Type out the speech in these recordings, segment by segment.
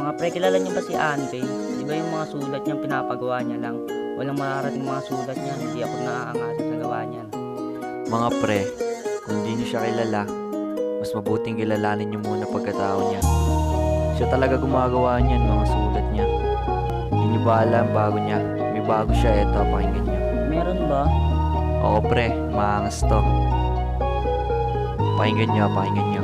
Mga pre, kilala niyo ba si Andre? Di ba yung mga sulat niya pinapagawa niya lang? Walang mararating mga sulat niya, hindi ako naaangasan sa gawa niyan. Mga pre, kung hindi niyo siya kilala, mas mabuting kilalanin niyo muna pagkatao niya. Siya talaga gumagawa niyan, mga sulat niya. Hindi niyo ba alam bago niya? May bago siya, eto, pakinggan niyo. Meron ba? Oo pre, maangas to. Pakinggan niyo, pakinggan niyo.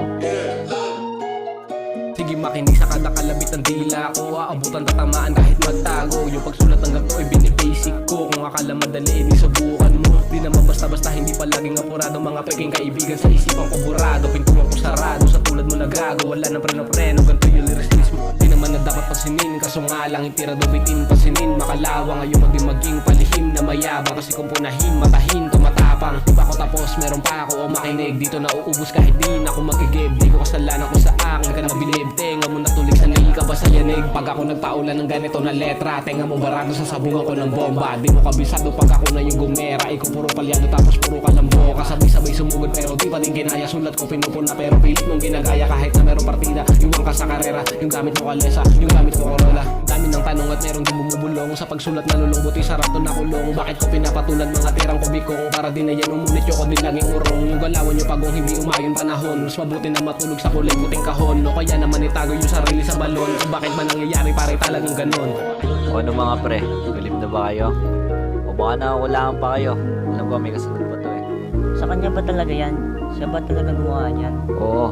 Sige makinig sa kada kalabit ng dila ko. Aabutan tatamaan kahit magtago. Yung pagsulat ng ganito ay binibasic ko. Kung akala madali, di subukan mo. Di naman basta-basta, hindi palaging apurado. Mga peking kaibigan sa isipan ko burado. Pintuan ko sarado, sa tulad mo nagago. Wala nang preno-preno, ganito yung lyrics mo. Di naman na dapat pansinin, kaso nga lang itira dubitin pasinin. Makalawa ngayon maging palihim na mayabang. Kasi kung punahin, matahin, tumatapang. Di pa ako tapos, meron pa ako o makinig. Dito na uubos kahit di na ako magigib. Di ko kasalanan kung sa akin ka mabilib. Tenga mo natulig sa nai ka ba sa yanig. Pag ako nagpaulan ng ganito na letra, tenga mo barado sa sabungan ko ng bomba. Di mo kabisado pag ako na yung gumera. Ikaw puro palyado tapos puro kalambo. Kasabay-sabay sumugod pero di pa din ginaya. Sulat ko pinupuna pero pilit mong ginagaya. Kahit na merong partida, iwan ka sa karera. Yung gamit mo kalesa, yung gamit mo Corolla. Dami ng tanong at merong di bumubulong. Sa pagsulat na lulungbuti sa rato na kulong. Bakit ko pinapatulan mga tirang kubikong? Para di na yan umulit yung kodin laging urong. Yung galawan nyo pagong hindi umayon panahon. Mas mabuti na matulog sa kulay puting kahon. O kaya naman itago yung sarili sa balon. Kung bakit ba nangyayari pare talagang ganon. O ano mga pre, galim na ba kayo? O baka nakukulangan pa kayo? Alam ko may kasunod pa to eh. Sa kanya ba talaga yan? Siya ba talaga gumawa niyan? Oo,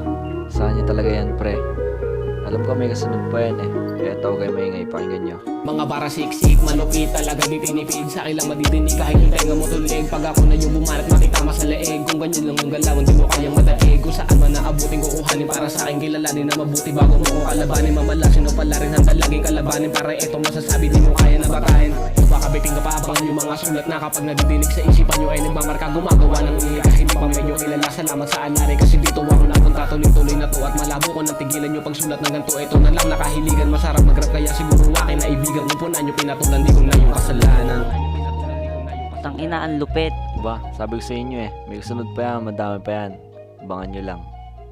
sa kanya talaga yan pre. Alam ko may kasunod pa yan eh. Kaya tao kayo maingay, pakinggan nyo. Mga bara siksik, malupit talaga di tinipid. Sa akin lang madidinig kahit yung tenga mo tulig. Pag ako na yung bumarat makitama sa leeg. Kung ganyan lang yung galawan di mo kayang madaig. Kung saan man naabutin kukuhanin para sa akin kilalanin na mabuti. Bago mo kong kalabanin mamalasin o pala rin handa laging kalabanin. Para etong masasabi di mo kaya na batahin. Baka biting ka pa abangan yung mga sulat na kapag nadidinig sa isipan nyo ay nagmamarka gumagawa ng iya. Hindi pa medyo kilala, salamat sa anari. Kasi dito ako napunta tuloy-tuloy na to. At malabo ko nang tigilan yung pagsulat ng ganito. Ito na lang nakahiligan, masarap mag-rap kaya siguro akin na ibigan. Kumpunan nyo pinatulan, di ko na yung kasalanan. Tangina, ang lupit. Diba? Sabi ko sa inyo eh, may kasunod pa yan, madami pa yan. Abangan nyo lang.